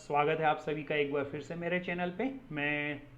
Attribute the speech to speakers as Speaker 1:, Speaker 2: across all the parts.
Speaker 1: स्वागत है आप सभी का एक बार फिर से मेरे चैनल पे।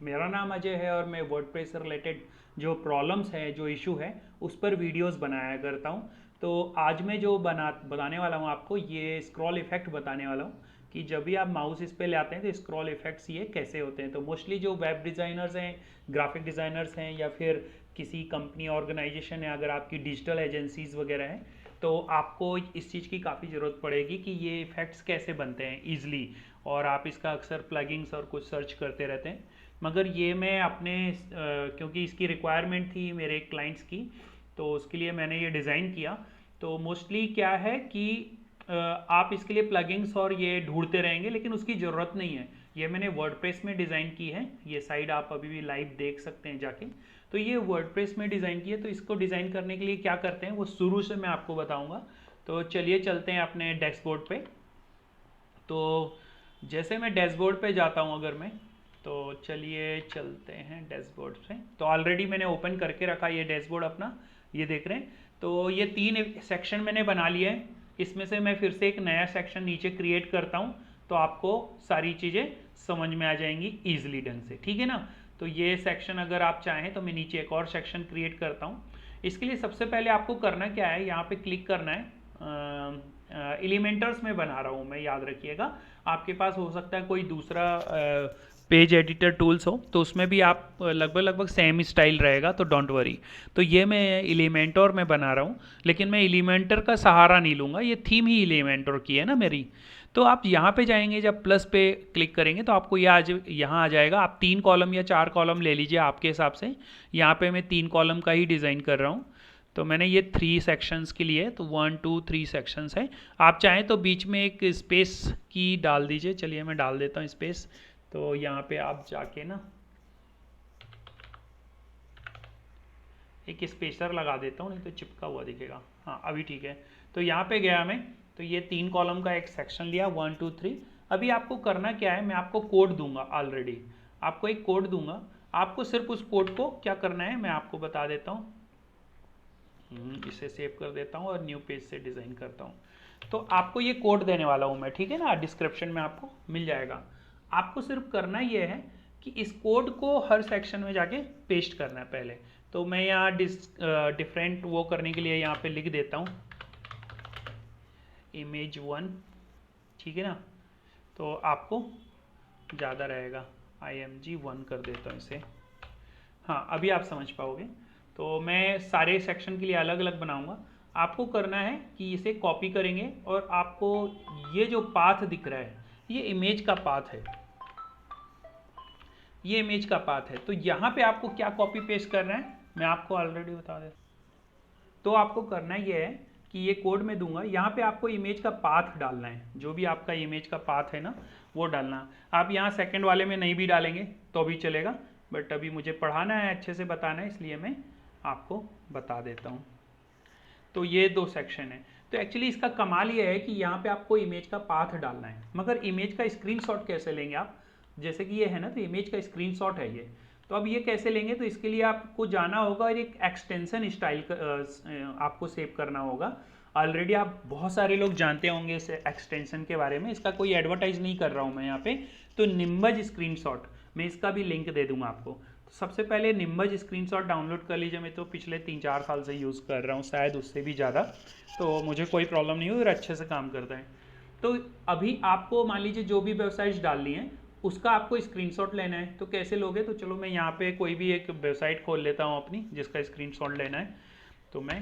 Speaker 1: मेरा नाम अजय है और मैं वर्डप्रेस से रिलेटेड जो प्रॉब्लम्स है, जो इशू है, उस पर वीडियोस बनाया करता हूँ। तो आज मैं जो बताने वाला हूँ आपको, ये स्क्रॉल इफेक्ट बताने वाला हूँ कि जब भी आप माउस इस पे ले आते हैं तो स्क्रॉल इफेक्ट्स ये कैसे होते हैं। तो मोस्टली जो वेब डिज़ाइनर्स हैं, ग्राफिक डिज़ाइनर्स हैं, या फिर किसी कंपनी ऑर्गेनाइजेशन है, अगर आपकी डिजिटल एजेंसीज वगैरह हैं, तो आपको इस चीज़ की काफ़ी ज़रूरत पड़ेगी कि ये इफ़ेक्ट्स कैसे बनते हैं ईजिली। और आप इसका अक्सर प्लगइन्स और कुछ सर्च करते रहते हैं, मगर ये मैं अपने क्योंकि इसकी रिक्वायरमेंट थी मेरे क्लाइंट्स की, तो उसके लिए मैंने ये डिज़ाइन किया। तो मोस्टली क्या है कि आप इसके लिए प्लगइन्स और ये ढूंढते रहेंगे, लेकिन उसकी ज़रूरत नहीं है। ये मैंने वर्डप्रेस में डिज़ाइन की है। ये साइड आप अभी भी लाइव देख सकते हैं जाके। तो ये वर्डप्रेस में डिज़ाइन की है। तो इसको डिज़ाइन करने के लिए क्या करते हैं वो शुरू से मैं आपको बताऊंगा। तो चलिए चलते हैं अपने डैशबोर्ड पे। तो जैसे मैं डैशबोर्ड पे जाता हूँ, अगर मैं, तो चलिए चलते हैं डैशबोर्ड पे। तो ऑलरेडी मैंने ओपन करके रखा ये डैशबोर्ड अपना, ये देख रहे हैं। तो ये 3 सेक्शन मैंने बना लिया है। इसमें से मैं फिर से एक नया सेक्शन नीचे क्रिएट करता हूँ, तो आपको सारी चीज़ें समझ में आ जाएंगी ईजिली ढंग से, ठीक है ना। तो ये सेक्शन अगर आप चाहें तो मैं नीचे एक और सेक्शन क्रिएट करता हूँ। इसके लिए सबसे पहले आपको करना क्या है, यहाँ पे क्लिक करना है। एलिमेंटर्स में बना रहा हूँ मैं, याद रखिएगा। आपके पास हो सकता है कोई दूसरा पेज एडिटर टूल्स हो, तो उसमें भी आप लगभग लगभग सेम स्टाइल रहेगा, तो डोंट वरी। तो ये मैं एलिमेंटर में बना रहा हूँ, लेकिन मैं एलिमेंटर का सहारा नहीं लूँगा, ये थीम ही एलिमेंटर की है ना मेरी। तो आप यहाँ पे जाएंगे, जब प्लस पे क्लिक करेंगे तो आपको ये आज यहाँ आ जाएगा। आप 3 कॉलम या 4 कॉलम ले लीजिए आपके हिसाब से। यहाँ पे मैं 3 कॉलम का ही डिज़ाइन कर रहा हूँ। तो मैंने ये 3 सेक्शंस के लिए, तो 1 2 3 सेक्शंस हैं। आप चाहें तो बीच में एक स्पेस की डाल दीजिए। चलिए मैं डाल देता हूँ स्पेस। तो यहाँ पे आप जाके ना एक स्पेसर लगा देता हूँ, नहीं तो चिपका हुआ दिखेगा। हाँ, अभी ठीक है। तो यहाँ पे गया मैं, तो ये 3 कॉलम का एक सेक्शन लिया, 1 2 3। अभी आपको करना क्या है, मैं आपको कोड दूंगा। ऑलरेडी आपको एक कोड दूंगा, आपको सिर्फ उस कोड को क्या करना है मैं आपको बता देता हूँ। इसे सेव कर देता हूँ और न्यू पेज से डिज़ाइन करता हूँ। तो आपको ये कोड देने वाला हूँ मैं, ठीक है ना। डिस्क्रिप्शन में आपको मिल जाएगा। आपको सिर्फ करना ये है कि इस कोड को हर सेक्शन में जाके पेस्ट करना है पहले। तो मैं यहाँ डिफरेंट वो करने के लिए यहाँ पे लिख देता हूँ image1, ठीक है ना। तो आपको ज़्यादा रहेगा, img1 कर देता हूँ इसे। हाँ, अभी आप समझ पाओगे। तो मैं सारे सेक्शन के लिए अलग अलग बनाऊंगा। आपको करना है कि इसे कॉपी करेंगे, और आपको ये जो पाथ दिख रहा है, ये इमेज का पाथ है। ये इमेज का पाथ है। तो यहाँ पे आपको क्या कॉपी पेस्ट करना है मैं आपको ऑलरेडी बता देता। तो आपको करना ये है कि ये कोड में दूंगा, यहाँ पे आपको इमेज का पाथ डालना है। जो भी आपका इमेज का पाथ है ना, वो डालना। आप यहाँ सेकंड वाले में नहीं भी डालेंगे तो भी चलेगा, बट अभी मुझे पढ़ाना है, अच्छे से बताना है, इसलिए मैं आपको बता देता हूँ। तो ये 2 सेक्शन है। तो एक्चुअली इसका कमाल ये है कि यहाँ पे आपको इमेज का पाथ डालना है, मगर इमेज का स्क्रीनशॉट कैसे लेंगे आप। जैसे कि ये है ना, तो इमेज का स्क्रीनशॉट है ये। तो अब ये कैसे लेंगे, तो इसके लिए आपको जाना होगा और एक एक्सटेंशन स्टाइल आपको सेव करना होगा। ऑलरेडी आप बहुत सारे लोग जानते होंगे इस एक्सटेंशन के बारे में, इसका कोई एडवर्टाइज नहीं कर रहा हूँ मैं यहाँ पे। तो निम्बज स्क्रीनशॉट, मैं इसका भी लिंक दे दूंगा आपको। तो सबसे पहले निम्बज स्क्रीनशॉट डाउनलोड कर लीजिए। मैं तो पिछले 3 4 साल से यूज़ कर रहा हूँ, शायद उससे भी ज़्यादा। तो मुझे कोई प्रॉब्लम नहीं हुई और अच्छे से काम करता है। तो अभी आपको मान लीजिए जो भी वेबसाइट्स डालनी है, उसका आपको स्क्रीनशॉट लेना है। तो कैसे लोगे, तो चलो मैं यहाँ पे कोई भी एक वेबसाइट खोल लेता हूँ अपनी, जिसका स्क्रीनशॉट लेना है। तो मैं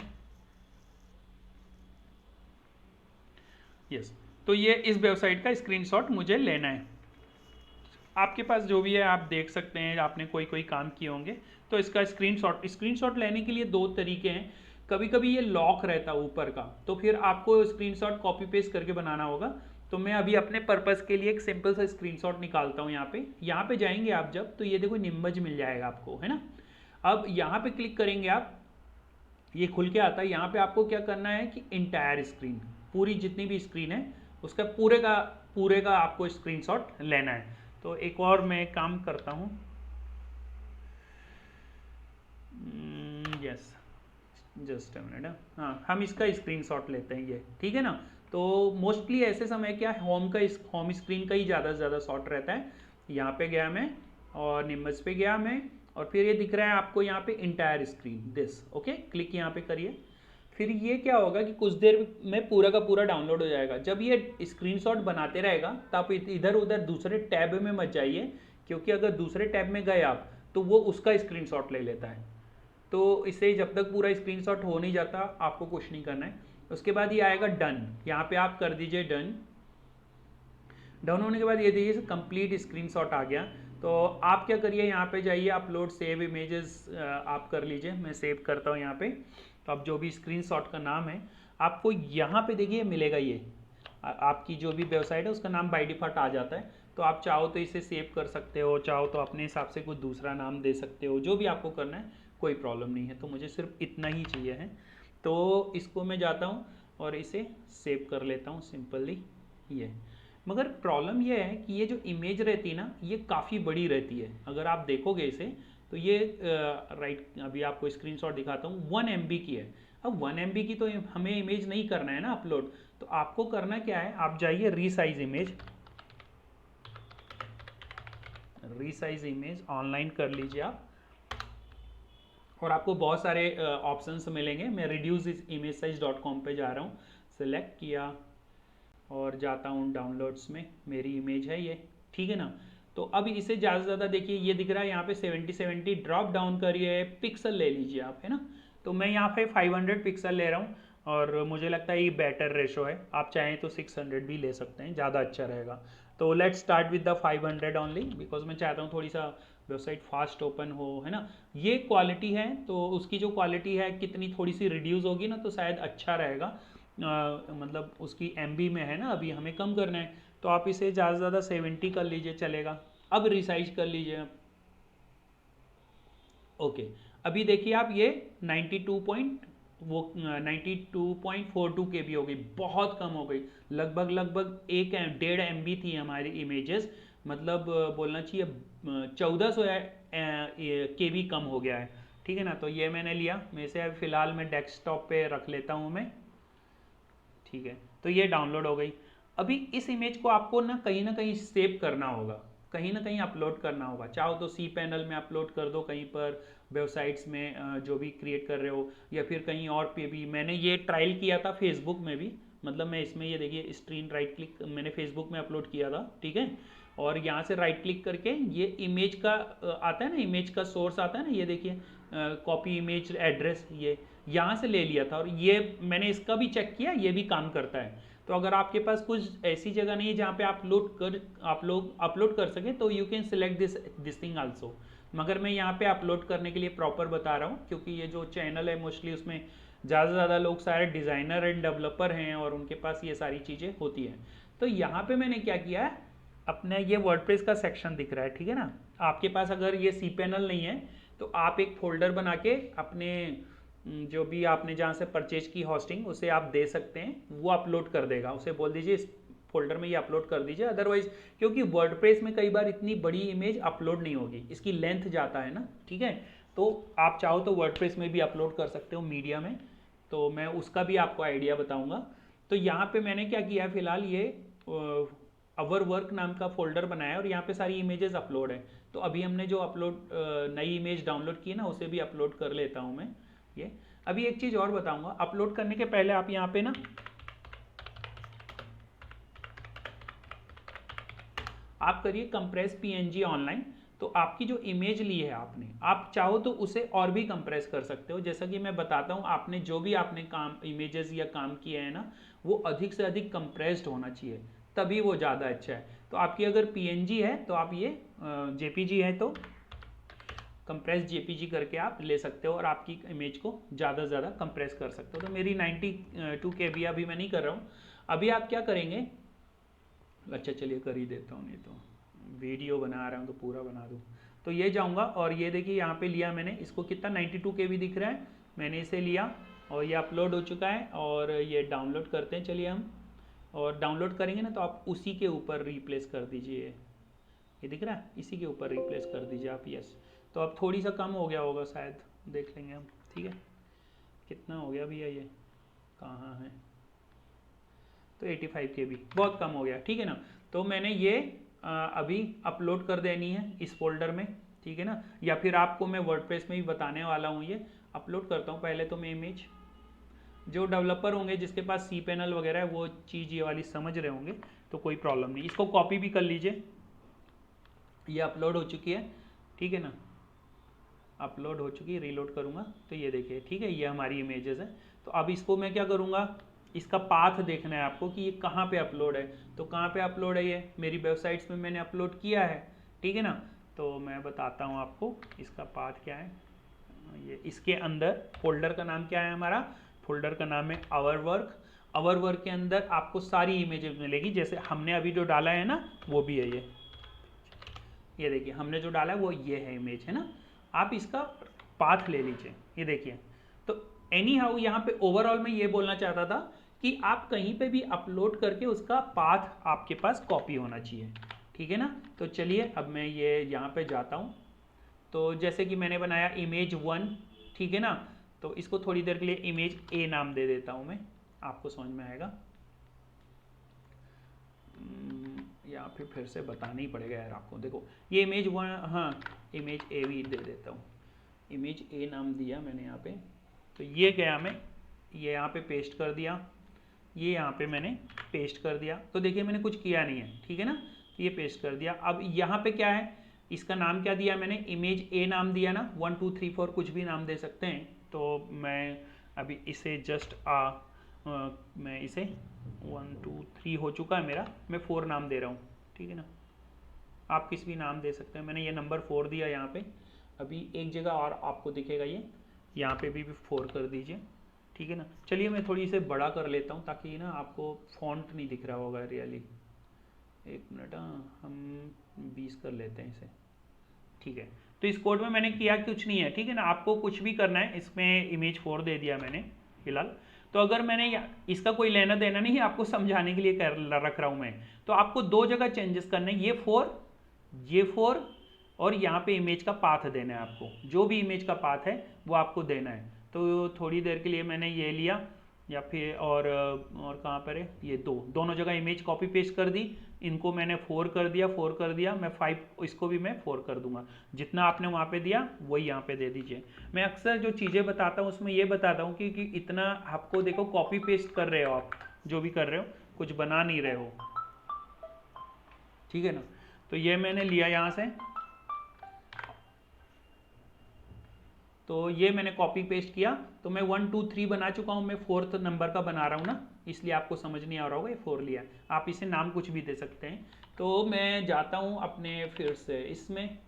Speaker 1: यस, तो ये इस वेबसाइट का स्क्रीनशॉट मुझे लेना है। आपके पास जो भी है आप देख सकते हैं, आपने कोई कोई काम किए होंगे। तो इसका स्क्रीनशॉट लेने के लिए 2 तरीके हैं। कभी कभी ये लॉक रहता है ऊपर का, तो फिर आपको स्क्रीनशॉट कॉपी पेस्ट करके बनाना होगा। तो मैं अभी अपने पर्पस के लिए एक सिंपल सा स्क्रीनशॉट निकालता हूँ। यहाँ पे जाएंगे आप जब, तो ये देखो निम्बज मिल जाएगा आपको, है ना। अब यहाँ पे क्लिक करेंगे आप, ये खुल के आता है। यहाँ पे आपको क्या करना है कि इंटायर स्क्रीन, पूरी जितनी भी स्क्रीन है उसका पूरे का आपको स्क्रीनशॉट लेना है। तो एक और मैं काम करता हूँ, यस, जस्ट अ मिनट। हाँ, हम इसका स्क्रीनशॉट लेते हैं ये, ठीक है ना। तो मोस्टली ऐसे समय क्या होम स्क्रीन का ही ज़्यादा से ज़्यादा शॉट रहता है। यहाँ पे गया मैं और निम्बस पे गया मैं, और फिर ये दिख रहा है आपको यहाँ पे entire screen this, okay, click यहाँ पे करिए। फिर ये क्या होगा कि कुछ देर में पूरा का पूरा डाउनलोड हो जाएगा। जब ये स्क्रीनशॉट बनाते रहेगा तो आप इधर उधर दूसरे टैब में मत जाइए, क्योंकि अगर दूसरे टैब में गए आप तो वो उसका स्क्रीनशॉट ले लेता है। तो इसे जब तक पूरा स्क्रीनशॉट हो नहीं जाता आपको कुछ नहीं करना है। उसके बाद ये आएगा डन, यहाँ पे आप कर दीजिए डन। डन होने के बाद ये देखिए कंप्लीट स्क्रीनशॉट आ गया। तो आप क्या करिए, यहाँ पे जाइए अपलोड सेव इमेजेस आप कर लीजिए। मैं सेव करता हूँ यहाँ पे। तो अब जो भी स्क्रीनशॉट का नाम है आपको यहाँ पे देखिए मिलेगा, ये आपकी जो भी वेबसाइट है उसका नाम बाय डिफॉल्ट आ जाता है। तो आप चाहो तो इसे सेव कर सकते हो, चाहो तो अपने हिसाब से कुछ दूसरा नाम दे सकते हो, जो भी आपको करना है, कोई प्रॉब्लम नहीं है। तो मुझे सिर्फ इतना ही चाहिए है, तो इसको मैं जाता हूँ और इसे सेव कर लेता हूँ सिंपली ये। मगर प्रॉब्लम ये है कि ये जो इमेज रहती है ना, ये काफ़ी बड़ी रहती है। अगर आप देखोगे इसे तो ये राइट, अभी आपको स्क्रीनशॉट दिखाता हूँ, 1 MB की है। अब 1 MB की तो हमें इमेज नहीं करना है ना अपलोड, तो आपको करना क्या है, आप जाइए रीसाइज इमेज ऑनलाइन कर लीजिए आप, और आपको बहुत सारे ऑप्शंस मिलेंगे। मैं reduceimageSize.com पे जा रहा हूँ, सेलेक्ट किया और जाता हूँ डाउनलोड्स में, मेरी इमेज है ये, ठीक है ना। तो अब इसे ज़्यादा से ज़्यादा देखिए, ये दिख रहा है यहाँ पे 70 ड्रॉप डाउन करिए, पिक्सल ले लीजिए आप, है ना। तो मैं यहाँ पे 500 पिक्सल ले रहा हूँ, और मुझे लगता है ये बेटर रेशो है। आप चाहें तो 600 भी ले सकते हैं, ज़्यादा अच्छा रहेगा। तो let's start with the 500 only, because मैं चाहता हूँ थोड़ी सा वेबसाइट फास्ट ओपन हो, है ना। ये क्वालिटी है, तो उसकी जो क्वालिटी है कितनी थोड़ी सी रिड्यूस होगी ना तो शायद अच्छा रहेगा। मतलब उसकी MB में है ना, अभी हमें कम करना है, तो आप इसे ज़्यादा से ज़्यादा 70 कर लीजिए, चलेगा। अब रिसाइज कर लीजिए आप, ओके। अभी देखिए आप ये 92.42 KB हो गई, बहुत कम हो गई। लगभग 1.5 MB थी हमारी इमेजेस, मतलब बोलना चाहिए 1400 KB कम हो गया है, ठीक है ना। तो ये मैंने लिया, मैं इसे फिलहाल मैं डेस्कटॉप पे रख लेता हूँ मैं, ठीक है। तो ये डाउनलोड हो गई। अभी इस इमेज को आपको ना कहीं सेव करना होगा, कहीं ना कहीं अपलोड करना होगा। चाहो तो cPanel में अपलोड कर दो, कहीं पर वेबसाइट्स में जो भी क्रिएट कर रहे हो, या फिर कहीं और पे भी। मैंने ये ट्रायल किया था फेसबुक में भी, मतलब मैं इसमें ये देखिए स्क्रीन राइट क्लिक मैंने फेसबुक में अपलोड किया था, ठीक है। और यहाँ से राइट क्लिक करके ये इमेज का आता है ना, इमेज का सोर्स आता है ना, ये देखिए कॉपी इमेज एड्रेस, ये यहाँ से ले लिया था। और ये मैंने इसका भी चेक किया, ये भी काम करता है। तो अगर आपके पास कुछ ऐसी जगह नहीं है जहाँ पे आप लोग अपलोड कर सकें, तो you can select this thing also. मगर मैं यहाँ पे अपलोड करने के लिए प्रॉपर बता रहा हूँ, क्योंकि ये जो चैनल है मोस्टली उसमें ज़्यादा से ज़्यादा लोग सारे डिज़ाइनर एंड डेवलपर हैं, और उनके पास ये सारी चीज़ें होती हैं। तो यहाँ पे मैंने क्या किया है, अपने ये वर्डप्रेस का सेक्शन दिख रहा है, ठीक है ना। आपके पास अगर ये cPanel नहीं है तो आप एक फोल्डर बना के अपने जो भी आपने जहाँ से परचेज की होस्टिंग, उसे आप दे सकते हैं, वो अपलोड कर देगा। उसे बोल दीजिए इस फोल्डर में ये अपलोड कर दीजिए। अदरवाइज क्योंकि वर्डप्रेस में कई बार इतनी बड़ी इमेज अपलोड नहीं होगी, इसकी लेंथ जाता है ना, ठीक है। तो आप चाहो तो वर्डप्रेस में भी अपलोड कर सकते हो मीडिया में, तो मैं उसका भी आपको आइडिया बताऊंगा। तो यहाँ पे मैंने क्या किया, फिलहाल ये अवर वर्क नाम का फोल्डर बनाया, और यहाँ पे सारी इमेजेस अपलोड है। तो अभी हमने जो अपलोड नई इमेज डाउनलोड की है ना, उसे भी अपलोड कर लेता हूँ मैं ये। अभी एक चीज़ और बताऊंगा, अपलोड करने के पहले आप यहाँ पे ना आप करिए कंप्रेस PNG ऑनलाइन। तो आपकी जो इमेज ली है आपने, आप चाहो तो उसे और भी कंप्रेस कर सकते हो। जैसा कि मैं बताता हूँ, आपने जो भी आपने काम इमेजेस या काम किया है ना, वो अधिक से अधिक कंप्रेस्ड होना चाहिए, तभी वो ज़्यादा अच्छा है। तो आपकी अगर PNG है तो आप ये JPG है तो कंप्रेस JPG करके आप ले सकते हो, और आपकी इमेज को ज़्यादा से ज़्यादा कंप्रेस कर सकते हो। तो मेरी 92 KB अभी मैं नहीं कर रहा हूँ। अभी आप क्या करेंगे, अच्छा चलिए कर ही देता हूँ, नहीं तो वीडियो बना रहा हूँ तो पूरा बना दूँ। तो ये जाऊँगा, और ये देखिए यहाँ पे लिया मैंने, इसको कितना 92 KB दिख रहा है, मैंने इसे लिया और ये अपलोड हो चुका है। और ये डाउनलोड करते हैं, चलिए हम, और डाउनलोड करेंगे ना तो आप उसी के ऊपर रिप्लेस कर दीजिए, ये दिख रहा है, इसी के ऊपर रिप्लेस कर दीजिए आप, यस। तो अब थोड़ी सा कम हो गया होगा शायद, देख लेंगे हम, ठीक है। कितना हो गया भैया, ये कहाँ है। तो 85 KB बहुत कम हो गया, ठीक है ना। तो मैंने ये अभी अपलोड कर देनी है इस फोल्डर में, ठीक है ना, या फिर आपको मैं वर्डप्रेस में भी बताने वाला हूँ। ये अपलोड करता हूँ पहले तो मैं इमेज। जो डेवलपर होंगे जिसके पास सी पैनल वगैरह है वो चीज़ ये वाली समझ रहे होंगे, तो कोई प्रॉब्लम नहीं। इसको कॉपी भी कर लीजिए, ये अपलोड हो चुकी है, ठीक है ना, अपलोड हो चुकी है। रीलोड करूँगा तो ये देखिए, ठीक है, ये हमारी इमेजेस है। तो अब इसको मैं क्या करूँगा, इसका पाथ देखना है आपको कि ये कहाँ पे अपलोड है। तो कहाँ पे अपलोड है, ये मेरी वेबसाइट्स में मैंने अपलोड किया है, ठीक है ना। तो मैं बताता हूँ आपको इसका पाथ क्या है। ये इसके अंदर फोल्डर का नाम क्या है हमारा, फोल्डर का नाम है आवर वर्क। आवर वर्क के अंदर आपको सारी इमेजेस मिलेगी, जैसे हमने अभी जो डाला है ना वो भी है ये देखिए हमने जो डाला है वो ये है इमेज, है ना। आप इसका पाथ ले लीजिए, ये देखिए। तो एनी हाउ यहाँ पे ओवरऑल मैं ये बोलना चाहता था कि आप कहीं पे भी अपलोड करके उसका पाथ आपके पास कॉपी होना चाहिए, ठीक है ना। तो चलिए अब मैं ये यहाँ पे जाता हूँ। तो जैसे कि मैंने बनाया इमेज 1, ठीक है ना। तो इसको थोड़ी देर के लिए इमेज ए नाम दे देता हूँ मैं, आपको समझ में आएगा। यहाँ फिर से बताना ही पड़ेगा यार आपको। देखो ये इमेज 1, हाँ इमेज ए भी दे देता हूँ, इमेज ए नाम दिया मैंने यहाँ पे। तो ये गया, मैं ये यहाँ पे पेस्ट कर दिया, ये यहाँ पे मैंने पेस्ट कर दिया। तो देखिए मैंने कुछ किया नहीं है, ठीक है ना। तो ये पेस्ट कर दिया। अब यहाँ पे क्या है, इसका नाम क्या दिया मैंने, इमेज ए नाम दिया ना, 1 2 3 4 कुछ भी नाम दे सकते हैं। तो मैं अभी इसे जस्ट मैं इसे 1 2 3 हो चुका है मेरा, मैं 4 नाम दे रहा हूँ, ठीक है ना। आप किसी भी नाम दे सकते हैं, मैंने ये नंबर 4 दिया यहाँ पे। अभी एक जगह और आपको दिखेगा ये, यहाँ पे भी 4 कर दीजिए, ठीक है ना। चलिए मैं थोड़ी इसे बड़ा कर लेता हूँ ताकि ना आपको फॉन्ट नहीं दिख रहा होगा रियली। एक मिनट, हम 20 कर लेते हैं इसे, ठीक है। तो इस कोड में मैंने किया कुछ नहीं है, ठीक है ना। आपको कुछ भी करना है, इसमें इमेज 4 दे दिया मैंने फिलहाल। तो अगर मैंने इसका कोई लेना देना नहीं है, आपको समझाने के लिए रख रहा हूँ मैं। तो आपको 2 जगह चेंजेस करने हैं, ये 4 और यहाँ पे इमेज का पाथ देना है आपको। जो भी इमेज का पाथ है वो आपको देना है। तो थोड़ी देर के लिए मैंने ये लिया, या फिर और कहाँ पर है, ये दोनों जगह इमेज कॉपी पेस्ट कर दी। इनको मैंने 4 कर दिया, मैं 5 इसको भी मैं 4 कर दूंगा। जितना आपने वहाँ पे दिया वही यहाँ पे दे दीजिए। मैं अक्सर जो चीज़ें बताता हूँ उसमें ये बताता हूँ कि इतना आपको देखो कॉपी पेस्ट कर रहे हो आप, जो भी कर रहे हो कुछ बना नहीं रहे हो, ठीक है ना। तो ये मैंने लिया यहाँ से, तो ये मैंने कॉपी पेस्ट किया। तो मैं 1 2 3 बना चुका हूँ, मैं 4th नंबर का बना रहा हूँ ना, इसलिए आपको समझ नहीं आ रहा होगा ये 4 लिया। आप इसे नाम कुछ भी दे सकते हैं। तो मैं जाता हूँ अपने फिर से इसमें,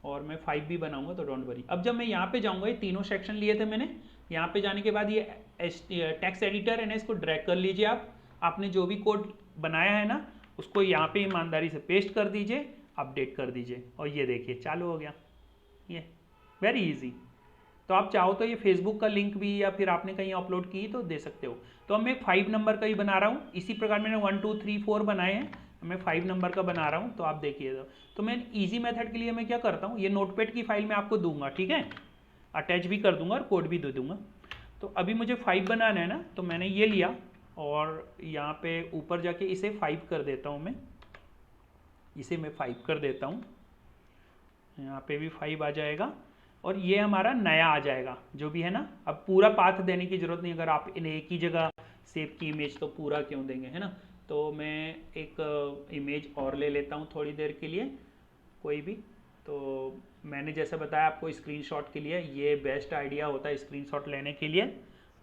Speaker 1: और मैं 5 भी बनाऊंगा, तो डोंट वरी। अब जब मैं यहाँ पे जाऊँगा, ये तीनों सेक्शन लिए थे मैंने, यहाँ पे जाने के बाद ये टेक्स्ट एडिटर है ना, इसको ड्रैग कर लीजिए आप। आपने जो भी कोड बनाया है ना उसको यहाँ पे ईमानदारी से पेस्ट कर दीजिए, अपडेट कर दीजिए, और ये देखिए चालू हो गया। ये वेरी इजी। तो आप चाहो तो ये फेसबुक का लिंक भी या फिर आपने कहीं अपलोड की तो दे सकते हो। तो अब मैं 5 नंबर का ही बना रहा हूँ। इसी प्रकार मैंने 1 2 3 4 बनाए हैं, मैं 5 नंबर का बना रहा हूँ। तो आप देखिए, तो मैं इजी मेथड के लिए मैं क्या करता हूँ, ये नोटपैड की फाइल में आपको दूंगा, ठीक है, अटैच भी कर दूंगा और कोड भी दे दूंगा। तो अभी मुझे 5 बनाना है ना, तो मैंने ये लिया और यहाँ पे ऊपर जाके इसे 5 कर देता हूँ मैं, इसे मैं 5 कर देता हूँ, यहाँ पे भी 5 आ जाएगा, और ये हमारा नया आ जाएगा जो भी है ना। अब पूरा पाथ देने की जरूरत नहीं, अगर आप इन्हें एक ही जगह सेव की इमेज तो पूरा क्यों देंगे, है ना। तो मैं एक इमेज और ले लेता हूँ थोड़ी देर के लिए, कोई भी। तो मैंने जैसे बताया आपको स्क्रीनशॉट के लिए ये बेस्ट आइडिया होता है स्क्रीनशॉट लेने के लिए।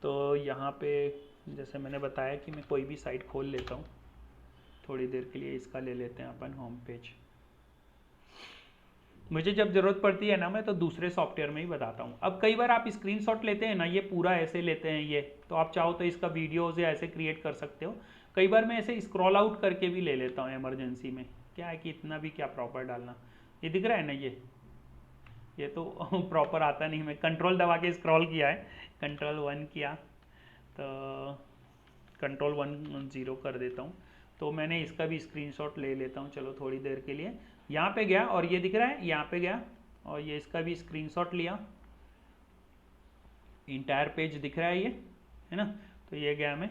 Speaker 1: तो यहाँ पे जैसे मैंने बताया कि मैं कोई भी साइट खोल लेता हूँ थोड़ी देर के लिए। इसका ले लेते हैं अपन होम पेज। मुझे जब ज़रूरत पड़ती है ना मैं तो दूसरे सॉफ्टवेयर में ही बताता हूँ। अब कई बार आप स्क्रीनशॉट लेते हैं ना, ये पूरा ऐसे लेते हैं ये, तो आप चाहो तो इसका वीडियोज़ या ऐसे क्रिएट कर सकते हो। कई बार मैं ऐसे स्क्रॉल आउट करके भी ले लेता हूँ इमरजेंसी में। क्या है कि इतना भी क्या प्रॉपर डालना, ये दिख रहा है ना, ये तो प्रॉपर आता नहीं। मैं कंट्रोल दबा के स्क्रॉल किया है, कंट्रोल 1 किया तो कंट्रोल 1 0 कर देता हूँ। तो मैंने इसका भी स्क्रीनशॉट ले लेता हूँ, चलो थोड़ी देर के लिए। यहाँ पे गया और ये दिख रहा है, यहाँ पे गया और ये इसका भी स्क्रीनशॉट लिया। इंटायर पेज दिख रहा है ये, है ना। तो ये गया मैं,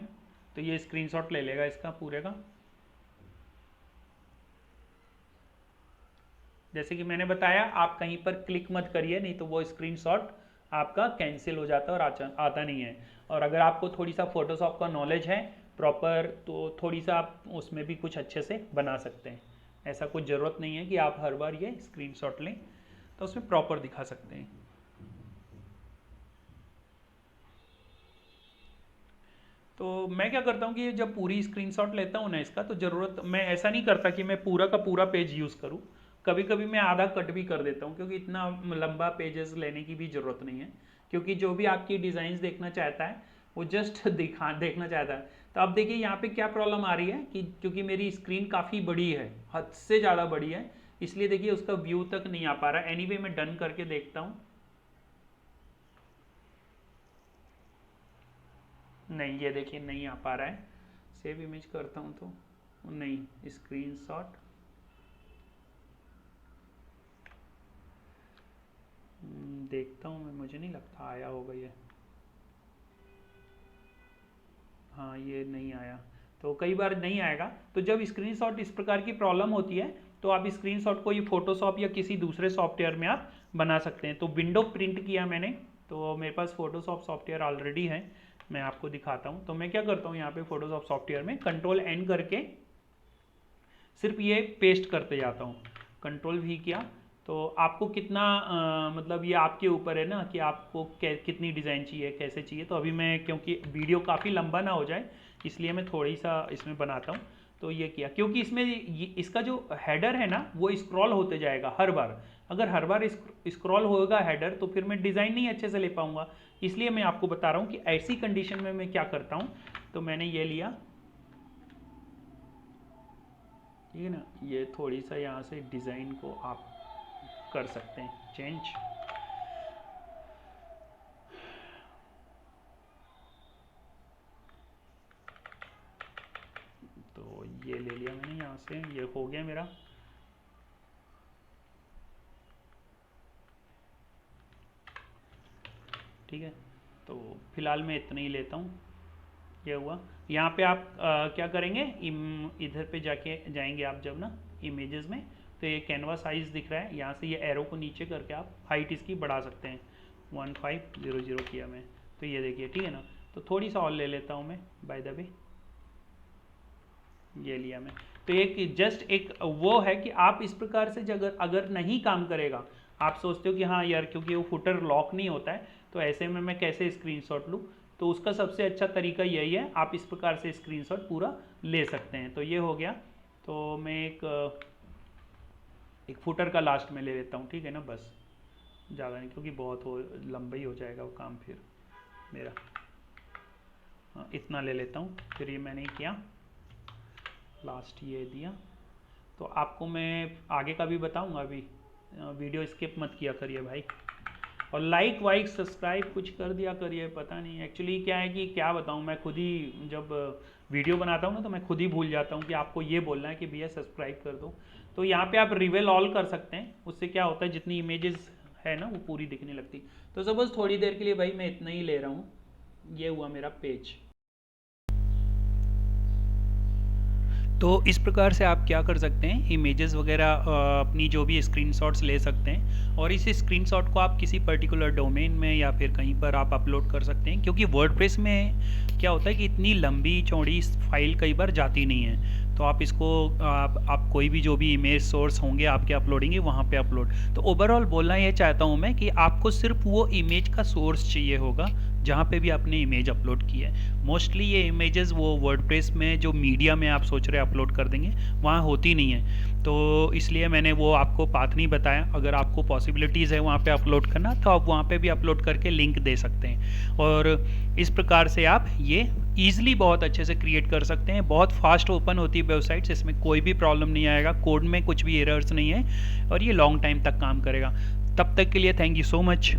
Speaker 1: तो ये स्क्रीनशॉट ले लेगा इसका पूरे का। जैसे कि मैंने बताया, आप कहीं पर क्लिक मत करिए, नहीं तो वो स्क्रीनशॉट आपका कैंसिल हो जाता है और आता नहीं है। और अगर आपको थोड़ी सा फोटोशॉप का नॉलेज है प्रॉपर, तो थोड़ी सा आप उसमें भी कुछ अच्छे से बना सकते हैं। ऐसा कुछ ज़रूरत नहीं है कि आप हर बार ये स्क्रीनशॉट लें, तो उसमें प्रॉपर दिखा सकते हैं। तो मैं क्या करता हूँ कि जब पूरी स्क्रीनशॉट लेता हूँ ना इसका, तो ज़रूरत, मैं ऐसा नहीं करता कि मैं पूरा का पूरा पेज यूज़ करूँ। कभी कभी मैं आधा कट भी कर देता हूँ, क्योंकि इतना लंबा पेजेस लेने की भी ज़रूरत नहीं है। क्योंकि जो भी आपकी डिज़ाइंस देखना चाहता है वो जस्ट देखना चाहता है। तो अब देखिए यहाँ पे क्या प्रॉब्लम आ रही है कि क्योंकि मेरी स्क्रीन काफ़ी बड़ी है, हद से ज़्यादा बड़ी है, इसलिए देखिए उसका व्यू तक नहीं आ पा रहा है। एनीवे मैं डन करके देखता हूँ। नहीं, ये देखिए नहीं आ पा रहा है। सेव इमेज करता हूँ तो नहीं, स्क्रीनशॉट देखता हूँ मैं, मुझे नहीं लगता आया होगा ये। हाँ, ये नहीं आया। तो कई बार नहीं आएगा। तो जब स्क्रीनशॉट इस प्रकार की प्रॉब्लम होती है, तो आप स्क्रीनशॉट को ये फोटोशॉप या किसी दूसरे सॉफ्टवेयर में आप बना सकते हैं। तो विंडो प्रिंट किया मैंने, तो मेरे पास फोटोशॉप सॉफ्टवेयर ऑलरेडी है, मैं आपको दिखाता हूँ। तो मैं क्या करता हूँ, यहाँ पे फोटोशॉप सॉफ्टवेयर में कंट्रोल एन करके सिर्फ ये पेस्ट करते जाता हूँ। कंट्रोल भी किया, तो आपको कितना मतलब ये आपके ऊपर है ना कि आपको कितनी डिज़ाइन चाहिए, कैसे चाहिए। तो अभी मैं, क्योंकि वीडियो काफ़ी लंबा ना हो जाए, इसलिए मैं थोड़ी सा इसमें बनाता हूँ। तो ये किया, क्योंकि इसमें इसका जो हेडर है ना वो स्क्रॉल होते जाएगा हर बार। अगर हर बार स्क्रॉल होगा हेडर, तो फिर मैं डिज़ाइन नहीं अच्छे से ले पाऊँगा। इसलिए मैं आपको बता रहा हूँ कि ऐसी कंडीशन में मैं क्या करता हूँ। तो मैंने ये लिया, ठीक है ना, ये थोड़ी सा यहाँ से डिज़ाइन को आप कर सकते हैं चेंज। तो ये ले लिया मैंने यहाँ से, ये हो गया मेरा। ठीक है, तो फिलहाल मैं इतना ही लेता हूँ। ये हुआ। यहाँ पे आप क्या करेंगे, इधर पे जाएंगे आप जब ना इमेजेस में, तो ये कैनवा साइज दिख रहा है, यहाँ से ये एरो को नीचे करके आप हाइट इसकी बढ़ा सकते हैं। 1500 किया मैं, तो ये देखिए, ठीक है ना। तो थोड़ी सा और ले लेता हूँ मैं, बाय द वे ये लिया मैं। तो एक जस्ट एक वो है कि आप इस प्रकार से अगर नहीं काम करेगा, आप सोचते हो कि हाँ यार क्योंकि वो फुटर लॉक नहीं होता है, तो ऐसे में मैं कैसे स्क्रीनशॉट लूँ, तो उसका सबसे अच्छा तरीका यही है, आप इस प्रकार से स्क्रीनशॉट पूरा ले सकते हैं। तो ये हो गया। तो मैं एक फुटर का लास्ट में ले लेता हूँ, ठीक है ना, बस ज़्यादा नहीं, क्योंकि बहुत लंबा ही हो जाएगा वो काम फिर मेरा। हाँ, इतना ले लेता हूँ। फिर ये मैंने किया, लास्ट ये दिया। तो आपको मैं आगे का भी बताऊंगा, अभी वीडियो स्किप मत किया करिए भाई, और लाइक वाइक सब्सक्राइब कुछ कर दिया करिए। पता नहीं एक्चुअली क्या है कि क्या बताऊं, मैं खुद ही जब वीडियो बनाता हूं ना, तो मैं खुद ही भूल जाता हूं कि आपको ये बोलना है कि भैया सब्सक्राइब कर दो। तो यहाँ पे आप रिवेल ऑल कर सकते हैं, उससे क्या होता है जितनी इमेजेस है ना वो पूरी दिखने लगती। तो सपोज थोड़ी देर के लिए भाई मैं इतना ही ले रहा हूँ। ये हुआ मेरा पेज। तो इस प्रकार से आप क्या कर सकते हैं, इमेजेस वगैरह अपनी जो भी स्क्रीनशॉट्स ले सकते हैं, और इस स्क्रीनशॉट को आप किसी पर्टिकुलर डोमेन में या फिर कहीं पर आप अपलोड कर सकते हैं। क्योंकि वर्डप्रेस में क्या होता है कि इतनी लंबी चौड़ी फाइल कई बार जाती नहीं है, तो आप इसको आप कोई भी जो भी इमेज सोर्स होंगे आपके अपलोडिंग वहाँ पे अपलोड। तो ओवरऑल बोलना ये चाहता हूँ मैं कि आपको सिर्फ वो इमेज का सोर्स चाहिए होगा जहाँ पे भी आपने इमेज अपलोड की है। मोस्टली ये इमेजेस वो वर्डप्रेस में जो मीडिया में आप सोच रहे अपलोड कर देंगे वहाँ होती नहीं है, तो इसलिए मैंने वो आपको पाथ नहीं बताया। अगर आपको पॉसिबिलिटीज़ है वहाँ पे अपलोड करना, तो आप वहाँ पे भी अपलोड करके लिंक दे सकते हैं, और इस प्रकार से आप ये ईजिली बहुत अच्छे से क्रिएट कर सकते हैं। बहुत फास्ट ओपन होती है वेबसाइट्स, इसमें कोई भी प्रॉब्लम नहीं आएगा, कोड में कुछ भी एरर्स नहीं है, और ये लॉन्ग टाइम तक काम करेगा। तब तक के लिए थैंक यू सो मच।